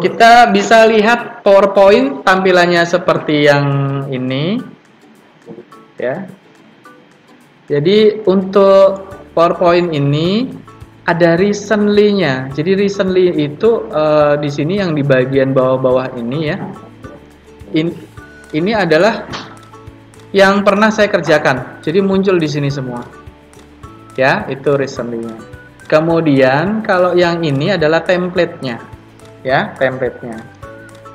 kita bisa lihat PowerPoint tampilannya seperti yang ini, ya. Jadi untuk PowerPoint ini ada recently-nya. Jadi recently itu di sini yang di bagian bawah-bawah ini ya. Ini adalah yang pernah saya kerjakan. Jadi muncul di sini semua. Ya, itu recently-nya. Kemudian kalau yang ini adalah template-nya. Ya, template-nya.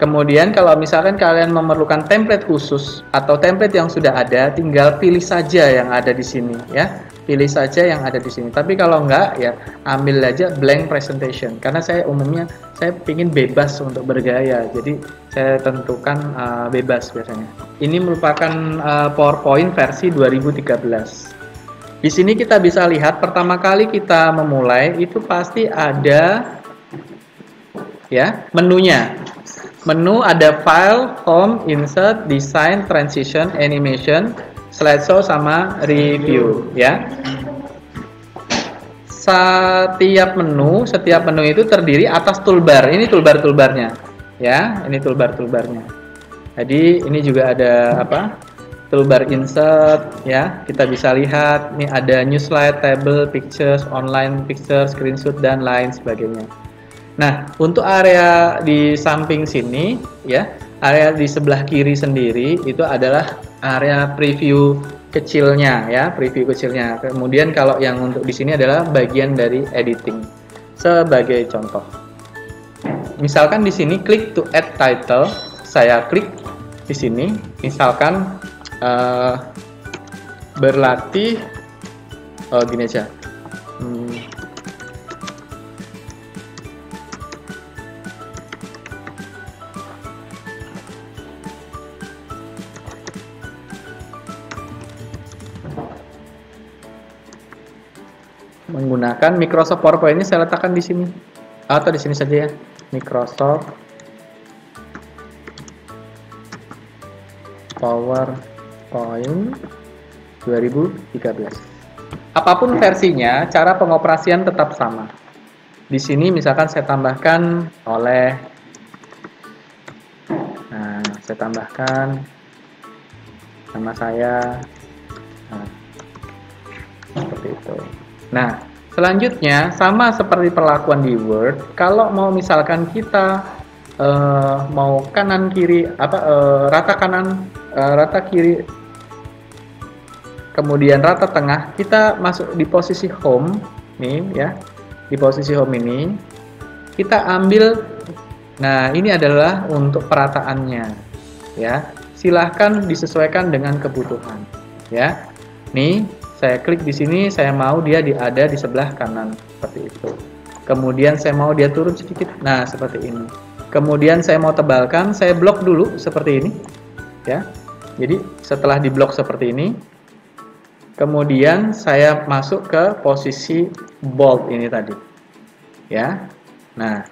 Kemudian kalau misalkan kalian memerlukan template khusus atau template yang sudah ada, tinggal pilih saja yang ada di sini ya. Pilih saja yang ada di sini. Tapi kalau enggak ya ambil aja blank presentation. Karena saya umumnya saya ingin bebas untuk bergaya. Jadi saya tentukan bebas biasanya. Ini merupakan PowerPoint versi 2013. Di sini kita bisa lihat pertama kali kita memulai itu pasti ada ya menunya. Menu ada file, home, insert, design, transition, animation, slideshow sama review ya. Setiap menu itu terdiri atas toolbar. Ini toolbar-toolbarnya ya, ini toolbar-toolbarnya. Jadi ini juga ada apa? Toolbar insert ya. Kita bisa lihat nih ada new slide, table, pictures, online picture, screenshot dan lain sebagainya. Nah, untuk area di samping sini ya, area di sebelah kiri sendiri itu adalah area preview kecilnya ya, preview kecilnya. Kemudian kalau yang untuk di sini adalah bagian dari editing. Sebagai contoh. Misalkan di sini klik to add title, saya klik di sini, misalkan berlatih gini aja. Menggunakan Microsoft PowerPoint ini saya letakkan di sini atau di sini saja ya, Microsoft PowerPoint 2013. Apapun versinya, cara pengoperasian tetap sama. Di sini misalkan saya tambahkan oleh, nah saya tambahkan nama saya, nah, seperti itu. Nah, selanjutnya sama seperti perlakuan di Word. Kalau mau misalkan kita mau kanan kiri rata kanan, rata kiri, kemudian rata tengah, kita masuk di posisi home nih ya. Di posisi home ini kita ambil. Nah, ini adalah untuk perataannya ya. Silahkan disesuaikan dengan kebutuhan ya. Nih saya klik di sini, saya mau dia ada di sebelah kanan seperti itu. Kemudian saya mau dia turun sedikit, nah seperti ini. Kemudian saya mau tebalkan, saya blok dulu seperti ini, ya. Jadi setelah diblok seperti ini, kemudian saya masuk ke posisi bold ini tadi, ya. Nah,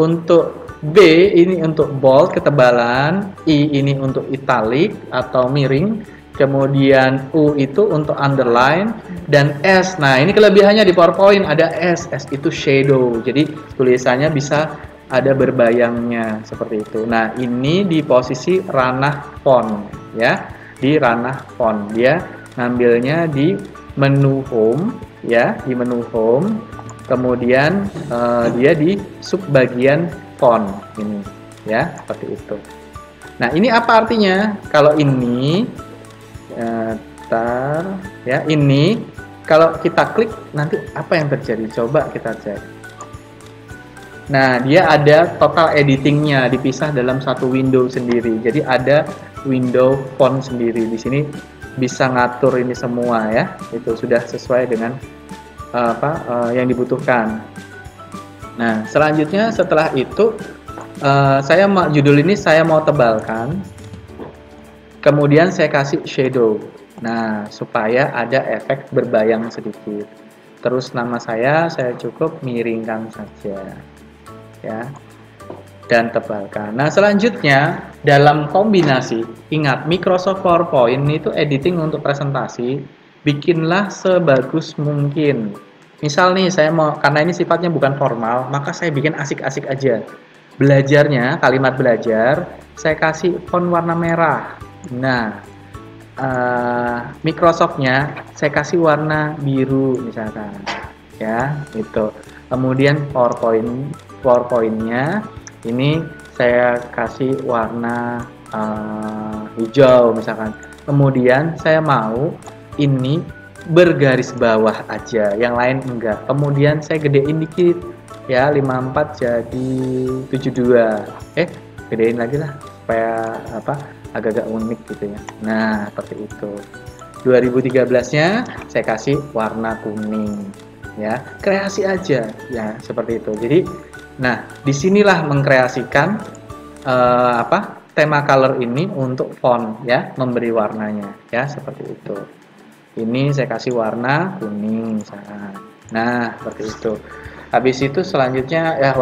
untuk B ini untuk bold ketebalan, I ini untuk italic atau miring. Kemudian U itu untuk underline dan S. Nah, ini kelebihannya di PowerPoint ada S. S itu shadow. Jadi tulisannya bisa ada berbayangnya seperti itu. Nah, ini di posisi ranah font ya. Di ranah font. Dia ngambilnya di menu home ya, di menu home. Kemudian dia di subbagian font ini ya, seperti itu. Nah, ini apa artinya? Kalau ini ya, ini kalau kita klik nanti apa yang terjadi, coba kita cek. Nah, dia ada total editingnya dipisah dalam satu window sendiri, jadi ada window font sendiri. Di sini bisa ngatur ini semua ya, itu sudah sesuai dengan yang dibutuhkan. Nah, selanjutnya setelah itu judul ini saya mau tebalkan. Kemudian saya kasih shadow. Nah, supaya ada efek berbayang sedikit. Terus nama saya cukup miringkan saja. Ya. Dan tebalkan. Nah, selanjutnya dalam kombinasi, ingat Microsoft PowerPoint itu editing untuk presentasi, bikinlah sebagus mungkin. Misal nih saya mau, karena ini sifatnya bukan formal, maka saya bikin asik-asik aja. belajarnya, kalimat belajar, saya kasih font warna merah. Nah, Microsoft-nya saya kasih warna biru misalkan, ya, itu. Kemudian PowerPoint-nya ini saya kasih warna hijau misalkan. Kemudian saya mau ini bergaris bawah aja, yang lain enggak. Kemudian saya gedein dikit, ya, 54 jadi 72. Gedein lagi lah supaya agak-agak unik gitu ya. Nah, seperti itu. 2013-nya saya kasih warna kuning, ya. Kreasi aja, ya, seperti itu. Jadi, nah, disinilah mengkreasikan tema color ini untuk font, ya, memberi warnanya, ya, seperti itu. Ini saya kasih warna kuning misalnya. Nah, seperti itu. Habis itu selanjutnya ya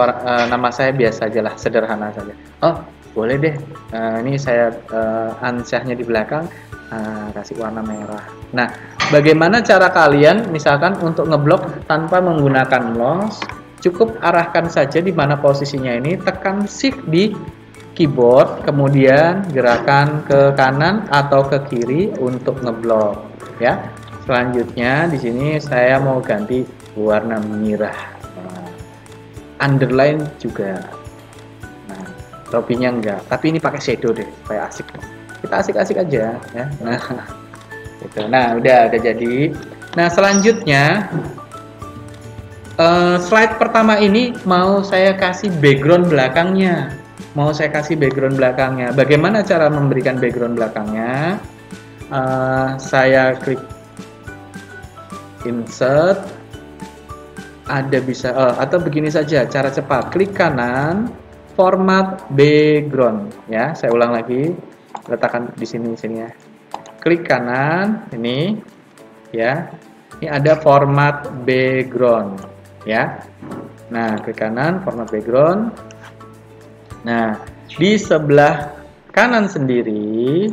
nama saya biasa aja lah, sederhana saja. Oh, boleh deh. Ini saya ansyahnya di belakang kasih warna merah. Nah, bagaimana cara kalian misalkan untuk ngeblok tanpa menggunakan mouse? Cukup arahkan saja di mana posisinya ini, tekan shift di keyboard, kemudian gerakan ke kanan atau ke kiri untuk ngeblok, ya. Selanjutnya di sini saya mau ganti warna merah. Underline juga. Nah, topinya enggak, tapi ini pakai shadow deh supaya asik. Kita asik-asik aja, ya. Nah, gitu. Nah, udah jadi. Nah, selanjutnya slide pertama ini mau saya kasih background belakangnya. Bagaimana cara memberikan background belakangnya? Saya klik insert, ada bisa atau begini saja cara cepat, klik kanan format background, ya. Saya ulang lagi, letakkan di sini ya. Klik kanan ini, ya. Ini ada format background, ya. Nah, klik kanan format background. Nah, di sebelah kanan sendiri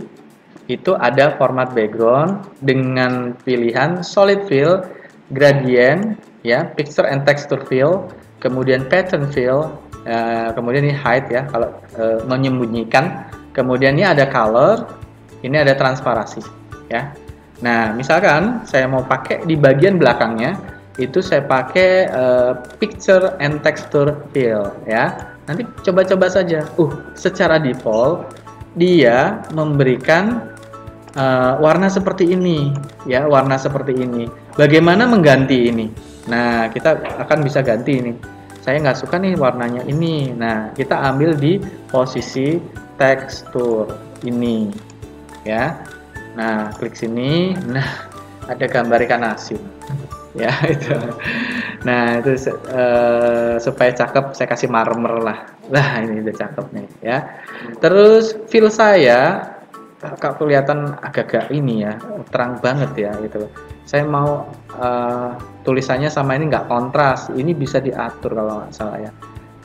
itu ada format background dengan pilihan solid fill, gradient, ya, picture and texture fill, kemudian pattern fill, kemudian ini hide, ya, kalau menyembunyikan, kemudian ini ada color, ini ada transparasi, ya. Nah, misalkan saya mau pakai di bagian belakangnya, itu saya pakai picture and texture fill, ya. Nanti coba-coba saja. Secara default dia memberikan warna seperti ini, ya, warna seperti ini. Bagaimana mengganti ini? Nah, kita akan bisa ganti ini. Saya nggak suka nih warnanya ini. Nah, kita ambil di posisi tekstur ini, ya. Nah, klik sini. Nah, ada gambar ikan asin, ya, itu. Nah, itu supaya cakep saya kasih marmer lah. Nah, ini udah cakep nih, ya. Terus feel saya kelihatan agak-agak ini, ya, terang banget, ya, gitu. Saya mau tulisannya sama ini nggak kontras, ini bisa diatur kalau nggak salah, ya,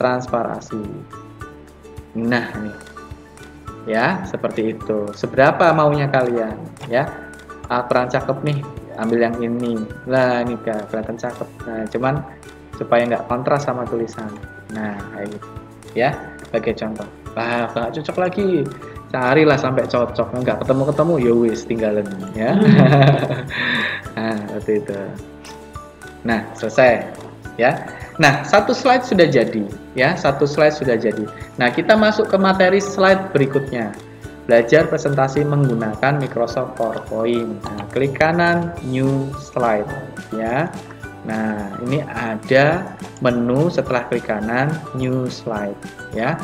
transparasi. Nah, ini, ya, seperti itu. Seberapa maunya kalian, ya. Kurang cakep nih, ambil yang ini. Lah, ini kelihatan cakep. Nah, cuman supaya nggak kontras sama tulisan. Nah, kayak gitu, ya, sebagai contoh. Nggak cocok lagi, carilah sampai cocok. Nggak ketemu ya wis, tinggalin, ya. Nah, seperti itu. Nah, selesai, ya. Nah, satu slide sudah jadi, ya, Nah, kita masuk ke materi slide berikutnya. Belajar presentasi menggunakan Microsoft PowerPoint. Nah, klik kanan New Slide, ya. Nah, ini ada menu setelah klik kanan New Slide, ya.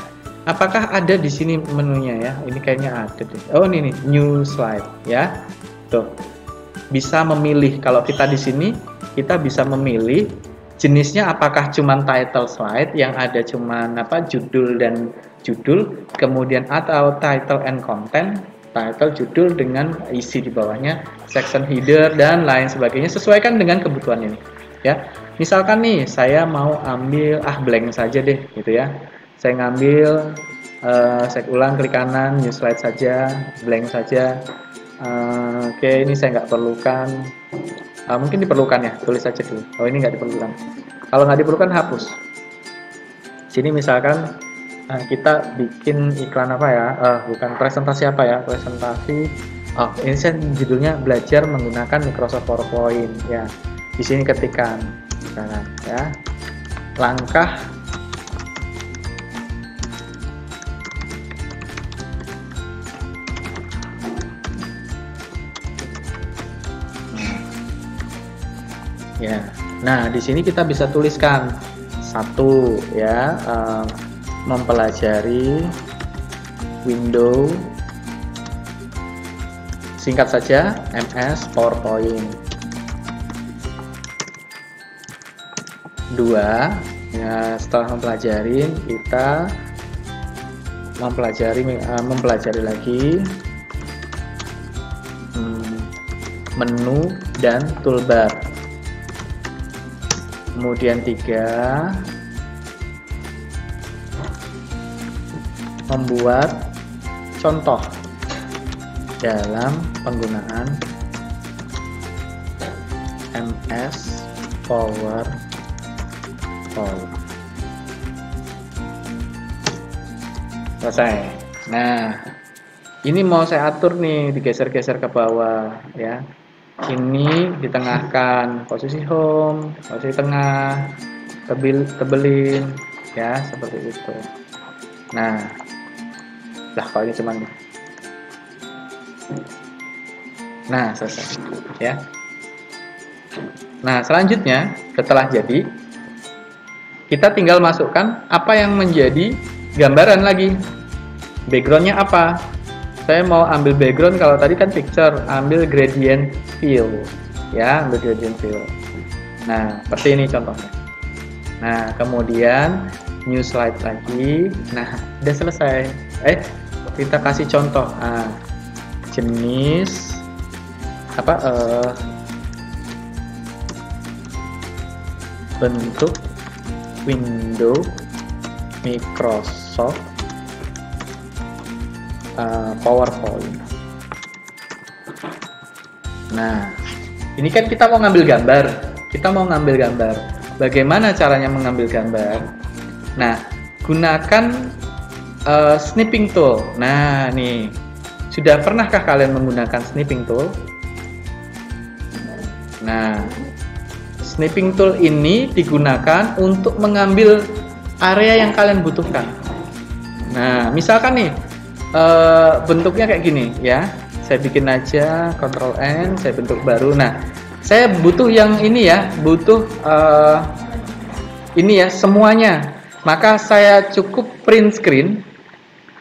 Apakah ada di sini menunya, ya? Ini kayaknya ada deh. Oh, ini nih, New Slide, ya. Tuh. Bisa memilih, kalau kita di sini kita bisa memilih jenisnya, apakah cuman title slide yang ada cuman judul dan judul, kemudian atau title and content, title, judul dengan isi di bawahnya, section header dan lain sebagainya, sesuaikan dengan kebutuhan ini, ya. Misalkan nih saya mau ambil blank saja deh, gitu, ya. Saya ngambil saya ulang, klik kanan new slide saja, blank saja. Oke, ini saya nggak perlukan. Mungkin diperlukan, ya, tulis saja dulu. Oh, ini nggak diperlukan. Kalau nggak diperlukan, hapus. Sini misalkan kita bikin iklan apa ya? Bukan presentasi apa ya? Presentasi. Oh, ini saya judulnya belajar menggunakan Microsoft PowerPoint ya. Di sini ketikkan misalkan ya. Langkah ya. Nah, di sini kita bisa tuliskan satu ya, mempelajari Windows, singkat saja MS PowerPoint. 2 ya, setelah mempelajari kita mempelajari lagi menu dan toolbar. Kemudian 3, membuat contoh dalam penggunaan MS PowerPoint. Selesai. Nah, ini mau saya atur nih, digeser-geser ke bawah ya. Ini ditengahkan, posisi home, posisi tengah, tebelin ya, seperti itu. Nah, kalau ini cuman, nah selesai ya. Nah, selanjutnya setelah jadi, kita tinggal masukkan apa yang menjadi gambaran lagi. Backgroundnya apa? Saya mau ambil background, kalau tadi kan picture, ambil gradient fill ya, ambil gradient fill. Nah, seperti ini contohnya. Nah, kemudian new slide lagi. Nah, udah selesai. Kita kasih contoh. Nah, jenis apa? Bentuk Windows Microsoft PowerPoint. Nah, ini kan kita mau ngambil gambar. Bagaimana caranya mengambil gambar? Nah, gunakan snipping tool. Nah, nih, sudah pernahkah kalian menggunakan snipping tool? Nah, snipping tool ini digunakan untuk mengambil area yang kalian butuhkan. Nah, misalkan nih, bentuknya kayak gini ya. Saya bikin aja Ctrl N, saya bentuk baru. Nah, saya butuh yang ini ya, butuh ini ya semuanya. Maka saya cukup print screen.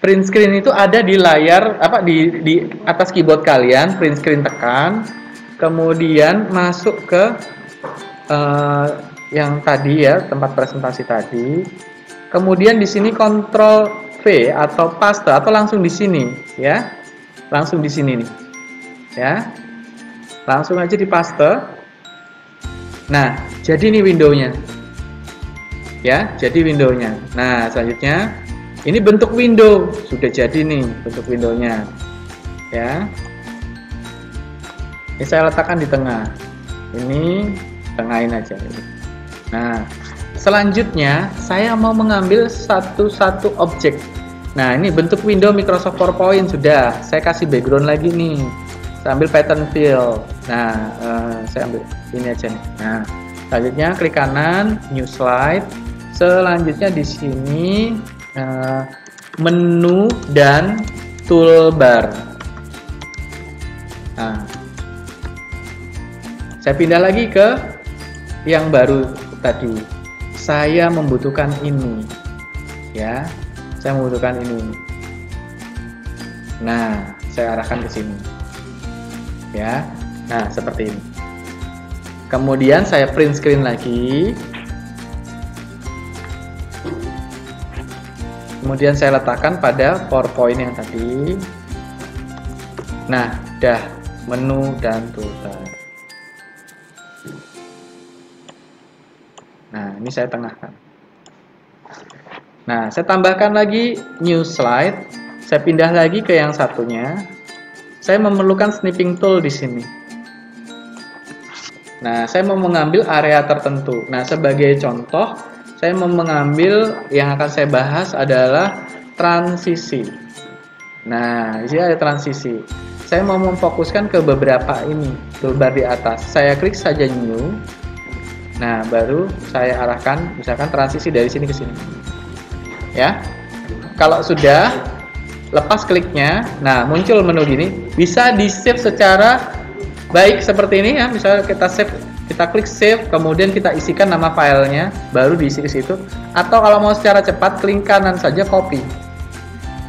Print screen itu ada di layar di atas keyboard kalian. Print screen tekan, kemudian masuk ke yang tadi ya, tempat presentasi tadi. Kemudian di sini Ctrl V atau paste, atau langsung di sini ya, langsung di sini nih ya, langsung aja di paste. Nah, jadi ini windownya ya, jadi windownya. Nah, selanjutnya ini bentuk window, sudah jadi nih bentuk windownya ya. Ini saya letakkan di tengah, ini tengahin aja. Nah, selanjutnya saya mau mengambil satu-satu objek. Nah, ini bentuk window Microsoft PowerPoint sudah. Saya kasih background lagi nih. Saya ambil pattern fill. Nah, saya ambil ini aja nih. Nah, selanjutnya klik kanan, new slide. Selanjutnya di sini menu dan toolbar. Nah, saya pindah lagi ke yang baru tadi. Saya membutuhkan ini ya, saya membutuhkan ini. Nah, saya arahkan ke sini ya. Nah, seperti ini. Kemudian saya print screen lagi, kemudian saya letakkan pada PowerPoint yang tadi. Nah, dah menu dan toolbar. Nah, ini saya tengahkan. Nah, saya tambahkan lagi new slide. Saya pindah lagi ke yang satunya. Saya memerlukan snipping tool di sini. Nah, saya mau mengambil area tertentu. Nah, sebagai contoh, saya mau mengambil yang akan saya bahas adalah transisi. Nah, di sini ada transisi. Saya mau memfokuskan ke beberapa ini toolbar di atas. Saya klik saja new. Nah, baru saya arahkan misalkan transisi dari sini ke sini. Ya. Kalau sudah lepas kliknya, nah muncul menu gini, bisa di-save secara baik seperti ini ya. Misalnya kita save, kita klik save, kemudian kita isikan nama filenya, baru diisi ke situ. Atau kalau mau secara cepat, klik kanan saja copy.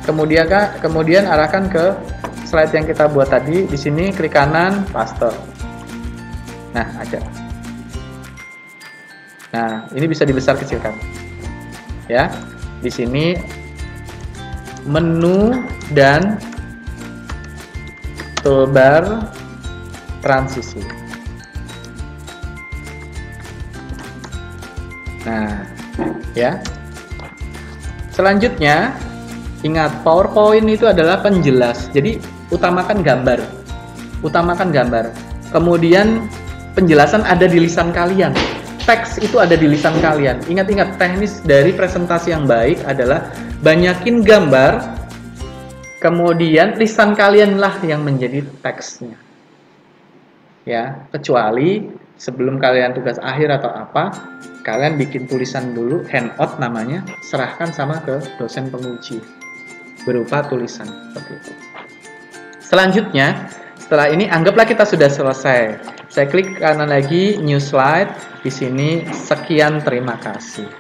Kemudian arahkan ke slide yang kita buat tadi. Di sini klik kanan, paste. Nah, ada. Nah, ini bisa dibesar kecilkan. Ya. Di sini menu dan toolbar transisi. Nah, ya. Selanjutnya, ingat PowerPoint itu adalah penjelas. Jadi, utamakan gambar. Utamakan gambar. Kemudian penjelasan ada di lisan kalian. Teks itu ada di lisan kalian. Ingat-ingat, teknis dari presentasi yang baik adalah banyakin gambar, kemudian lisan kalianlah yang menjadi teksnya. Ya, kecuali sebelum kalian tugas akhir atau apa, kalian bikin tulisan dulu, handout namanya, serahkan sama ke dosen penguji berupa tulisan seperti itu. Selanjutnya, setelah ini anggaplah kita sudah selesai. Saya klik kanan lagi, new slide. Di sini sekian, terima kasih.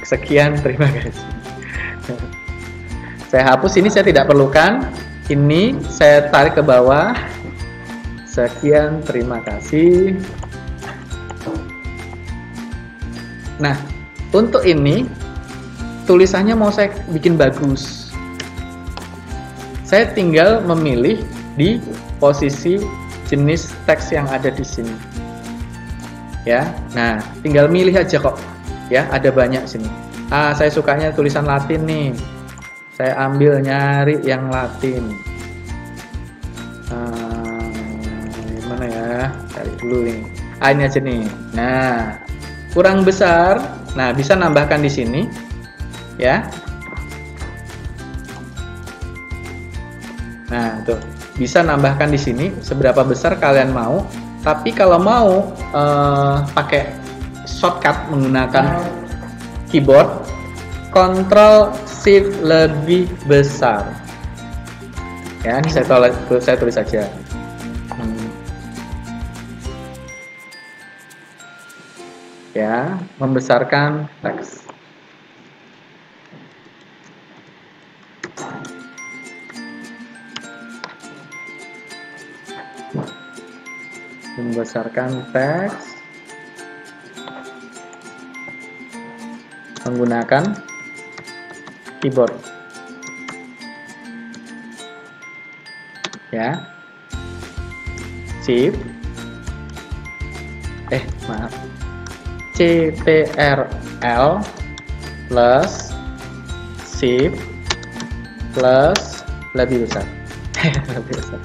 Sekian, terima kasih. Saya hapus ini, saya tidak perlukan. Ini saya tarik ke bawah. Sekian, terima kasih. Nah, untuk ini tulisannya mau saya bikin bagus. Saya tinggal memilih di posisi jenis teks yang ada di sini. Ya, nah tinggal milih aja kok. Ya, ada banyak sini. Saya sukanya tulisan Latin nih. Saya ambil nyari yang Latin. Mana ya? Cari dulu nih. Ini aja nih. Nah, kurang besar. Nah, bisa nambahkan di sini. Ya. Nah, tuh. Bisa nambahkan di sini seberapa besar kalian mau. Tapi kalau mau pakai shortcut menggunakan keyboard, Ctrl Shift lebih besar. Ya, ini saya tulis saja. Ya, membesarkan teks. Membesarkan teks menggunakan keyboard. Ya. Shift. Maaf. Ctrl plus Shift plus lebih besar. Lebih besar.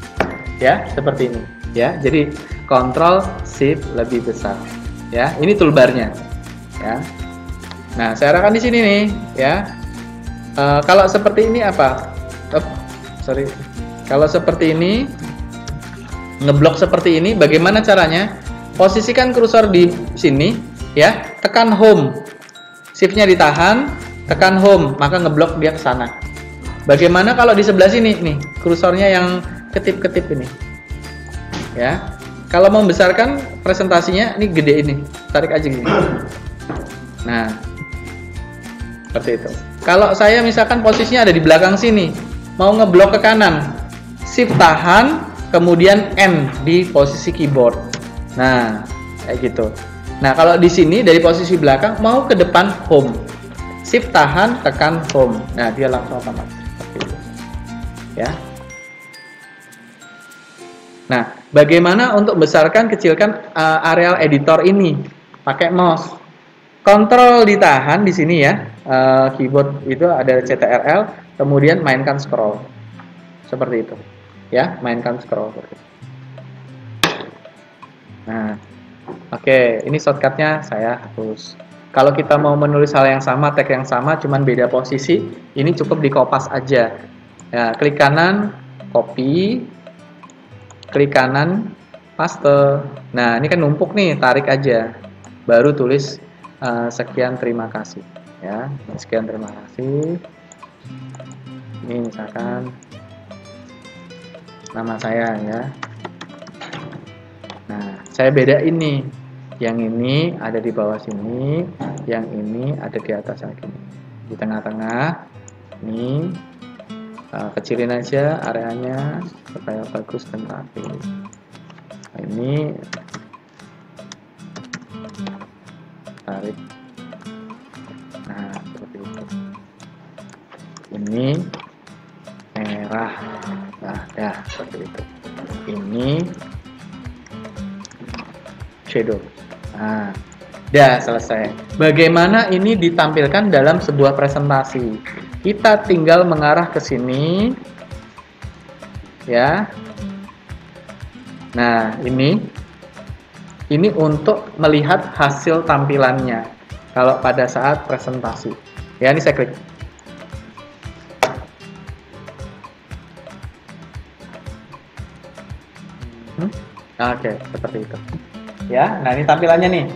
Ya, seperti ini. Ya, jadi Ctrl Shift lebih besar. Ya, ini toolbarnya. Ya. Nah, saya arahkan di sini nih, ya. Kalau seperti ini apa? Kalau seperti ini, ngeblok seperti ini, bagaimana caranya? Posisikan kursor di sini, ya. Tekan home. Shift-nya ditahan, tekan home, maka ngeblok dia ke sana. Bagaimana kalau di sebelah sini nih, kursornya yang ketip-ketip ini? Ya. Kalau mau membesarkan presentasinya, ini gede ini, tarik aja gini. Nah, seperti itu. Kalau saya misalkan posisinya ada di belakang sini, mau ngeblok ke kanan, Shift tahan, kemudian N di posisi keyboard. Nah, kayak gitu. Nah, kalau di sini dari posisi belakang mau ke depan home, Shift tahan, tekan home. Nah, dia langsung otomatis seperti itu. Ya. Nah, bagaimana untuk besarkan kecilkan areal editor ini? Pakai mouse. Ctrl ditahan di sini ya. Keyboard itu ada Ctrl, kemudian mainkan scroll. Seperti itu. Ya, mainkan scroll. Nah, oke, ini shortcutnya saya hapus. Kalau kita mau menulis hal yang sama, tag yang sama, cuman beda posisi, ini cukup di kopas aja. Ya, klik kanan, copy, klik kanan, paste. Nah, ini kan numpuk nih, tarik aja. Baru tulis sekian terima kasih. Ya, sekian terima kasih. Ini misalkan nama saya ya. Nah, saya bedain nih. Yang ini ada di bawah sini, yang ini ada di atas lagi. Di tengah-tengah, ini kecilin aja areanya supaya bagus dan rapi. Nah, ini tarik. Nah, seperti itu. Ini merah. Nah, ya seperti itu. Ini shadow. Nah, udah selesai. Bagaimana ini ditampilkan dalam sebuah presentasi? Kita tinggal mengarah ke sini, ya. Nah, ini untuk melihat hasil tampilannya. Kalau pada saat presentasi, ya ini saya klik. Oke, seperti itu. Ya, nah ini tampilannya nih.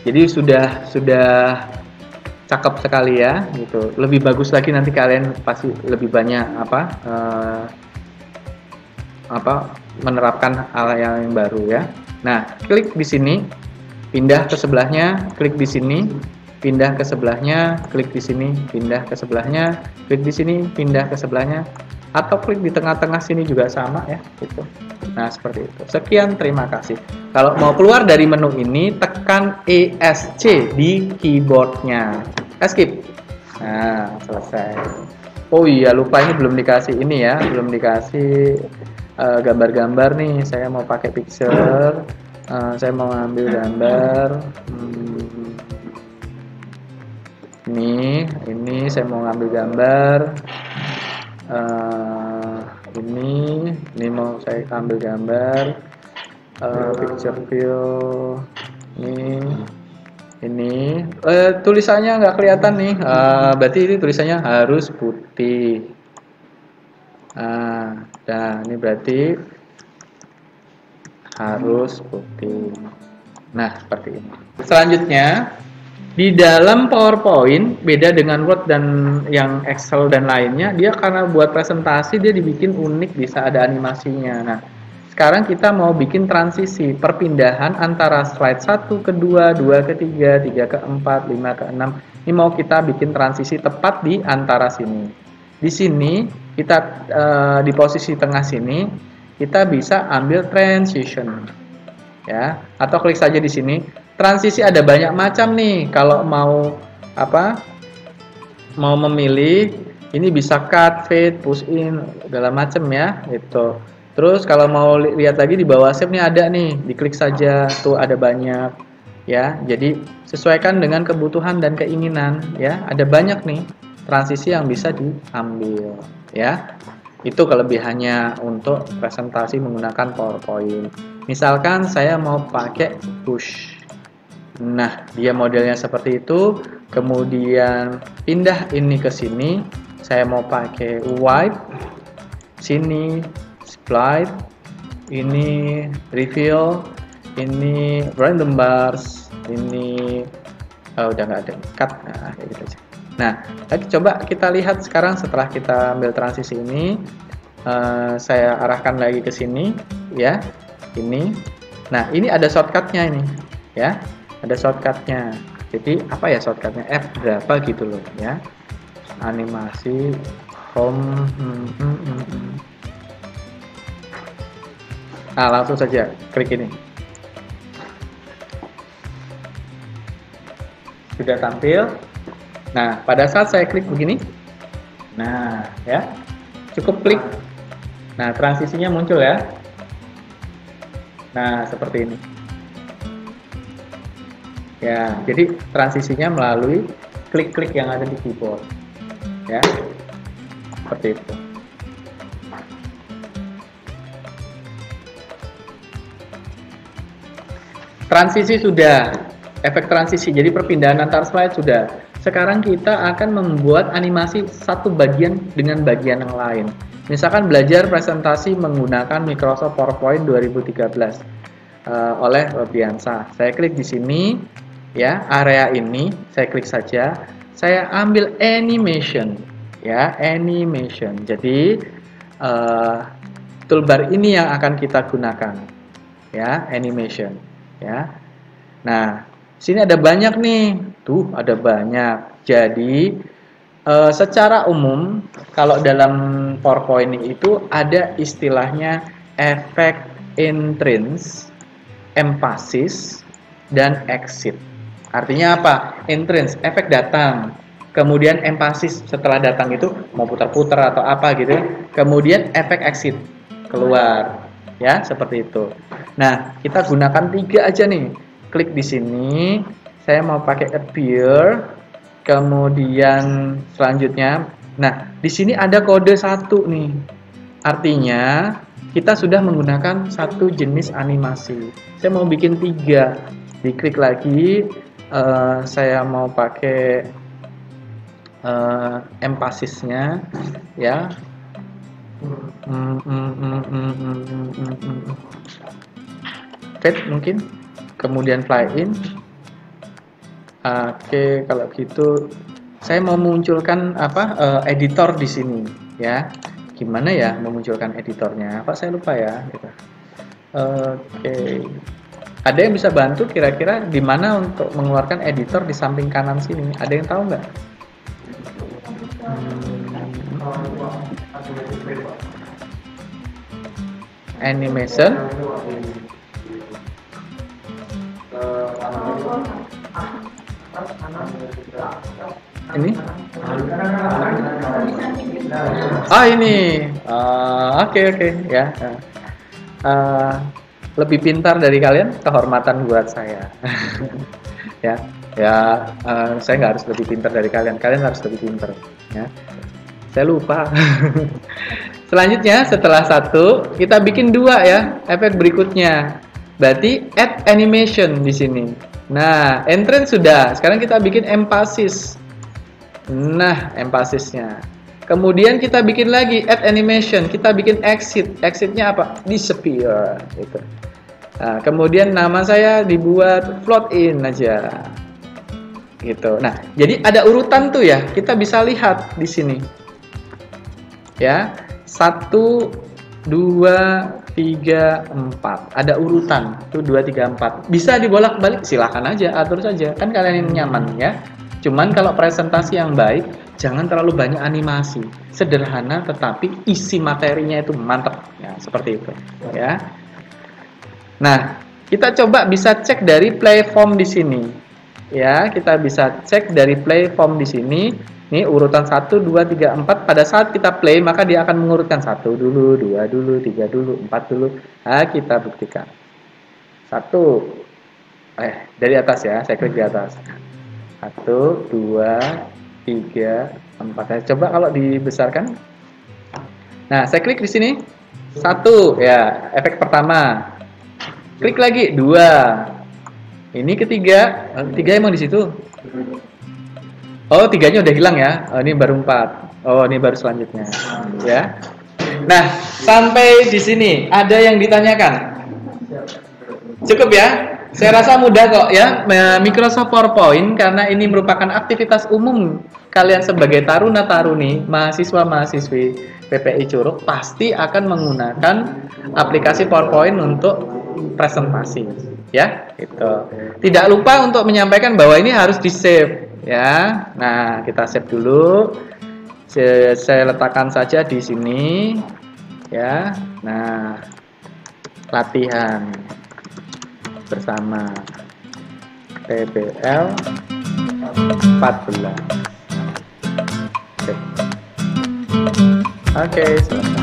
Jadi sudah cakep sekali ya, gitu. Lebih bagus lagi nanti kalian pasti lebih banyak menerapkan hal yang baru ya. Nah, klik di sini, pindah ke sebelahnya, klik di sini, pindah ke sebelahnya, klik di sini, pindah ke sebelahnya, klik di sini, pindah ke sebelahnya, atau klik di tengah-tengah sini juga sama ya, gitu. Nah, seperti itu. Sekian, terima kasih. Kalau mau keluar dari menu ini, tekan ESC di keyboardnya. Escape. Nah, selesai. Oh iya, lupa ini belum dikasih ini ya, belum dikasih gambar-gambar nih. Saya mau pakai picture. Saya mau ambil gambar. Ini saya mau ngambil gambar. Ini mau saya ambil gambar. Picture view. Ini tulisannya nggak kelihatan nih. Berarti ini tulisannya harus putih. Nah, ini berarti harus putih. Nah, seperti ini. Selanjutnya, di dalam PowerPoint, beda dengan Word dan yang Excel dan lainnya, dia karena buat presentasi, dia dibikin unik, bisa ada animasinya. Nah, sekarang kita mau bikin transisi, perpindahan antara slide 1 ke 2, 2 ke 3, 3 ke 4, 5 ke 6. Ini mau kita bikin transisi tepat di antara sini. Di sini, kita di posisi tengah sini, kita bisa ambil transition. Ya, atau klik saja di sini. Transisi ada banyak macam nih. Kalau mau mau memilih, ini bisa cut, fade, push in, segala macam ya, gitu. Terus kalau mau lihat lagi di bawah shape nih ada nih, diklik saja, tuh ada banyak ya. Jadi sesuaikan dengan kebutuhan dan keinginan ya. Ada banyak nih transisi yang bisa diambil ya. Itu kelebihannya untuk presentasi menggunakan PowerPoint. Misalkan saya mau pakai push. Nah, dia modelnya seperti itu. Kemudian pindah ini ke sini. Saya mau pakai white. Sini split. Ini reveal. Ini random bars. Ini udah nggak ada cut. Nah, kayak gitu aja. Nah, lagi coba kita lihat sekarang setelah kita ambil transisi ini. Saya arahkan lagi ke sini ya. Ini. Nah, ini ada shortcutnya ini ya. Ada shortcutnya. Jadi apa ya shortcutnya? F berapa gitu loh ya. Animasi home. Nah, langsung saja klik ini. Sudah tampil. Nah, pada saat saya klik begini, nah ya, cukup klik. Nah, transisinya muncul ya. Nah, seperti ini. Ya, jadi transisinya melalui klik-klik yang ada di keyboard. Ya, seperti itu. transisi sudah, efek transisi, jadi perpindahan antar slide sudah. Sekarang kita akan membuat animasi satu bagian dengan bagian yang lain. Misalkan belajar presentasi menggunakan Microsoft PowerPoint 2013 oleh Robiansa. Saya klik di sini, ya, area ini, saya klik saja. Saya ambil animation, ya, animation. Jadi toolbar ini yang akan kita gunakan, ya, animation, ya. Nah, sini ada banyak nih, tuh ada banyak. Jadi secara umum kalau dalam PowerPoint itu ada istilahnya efek entrance, emphasis, dan exit. Artinya apa? Entrance, efek datang. Kemudian emphasis, setelah datang itu mau putar-putar atau apa gitu. Kemudian efek exit, keluar. Ya, seperti itu. Nah, kita gunakan 3 aja nih. Klik di sini. Saya mau pakai appear. Kemudian selanjutnya, nah, di sini ada kode 1 nih. Artinya kita sudah menggunakan 1 jenis animasi. Saya mau bikin 3. Diklik lagi. Saya mau pakai emphasisnya, ya. Fade mungkin. Kemudian fly in. Oke, kalau gitu saya mau munculkan apa editor di sini, ya. Gimana ya memunculkan editornya? Apa saya lupa ya. Gitu. Oke. Ada yang bisa bantu kira-kira di mana untuk mengeluarkan editor di samping kanan sini? Ada yang tahu nggak? Animation. Ini? Ini. Oke, ya. Lebih pintar dari kalian, kehormatan buat saya. Ya, saya nggak harus lebih pintar dari kalian. Kalian harus lebih pintar. Ya. Saya lupa. Selanjutnya, setelah 1, kita bikin 2 ya. Efek berikutnya. Berarti add animation di sini. Nah, entrance sudah. Sekarang kita bikin emphasis. Nah, emphasisnya. Kemudian kita bikin lagi add animation. Kita bikin exit. Exitnya apa? Disappear. Gitu. Nah, kemudian nama saya dibuat float in aja. Gitu. Nah, jadi ada urutan tuh ya. Kita bisa lihat di sini. Ya, 1, 2, 3, 4. Ada urutan. Tuh 2, 3, 4. Bisa dibolak-balik, silahkan aja, atur saja. Kan kalian yang nyaman ya. Cuman kalau presentasi yang baik, jangan terlalu banyak animasi. Sederhana tetapi isi materinya itu mantap. Ya, seperti itu. Ya. Nah, kita coba bisa cek dari platform di sini. Ya, kita bisa cek dari platform di sini. Ini urutan 1, 2, 3, 4. Pada saat kita play, maka dia akan mengurutkan 1 dulu, 2 dulu, 3 dulu, 4 dulu. Nah, kita buktikan. 1. Dari atas ya, saya klik di atas. 1, 2, 3, 4. Coba kalau dibesarkan. Nah, saya klik di sini. 1, ya, efek pertama. Klik lagi, 2. Ini ketiga. Tiga emang di situ. Oh, 3-nya udah hilang ya. Oh, ini baru 4. Oh, ini baru selanjutnya. Ya. Nah, sampai di sini ada yang ditanyakan? Cukup ya? Saya rasa mudah kok ya. Microsoft PowerPoint karena ini merupakan aktivitas umum kalian sebagai taruna-taruni, mahasiswa-mahasiswi PPI Curug pasti akan menggunakan aplikasi PowerPoint untuk presentasi, ya. Gitu. Tidak lupa untuk menyampaikan bahwa ini harus di-save. Ya, nah kita save dulu. Saya letakkan saja di sini, ya. Nah, latihan bersama PBL 14. Oke, selesai.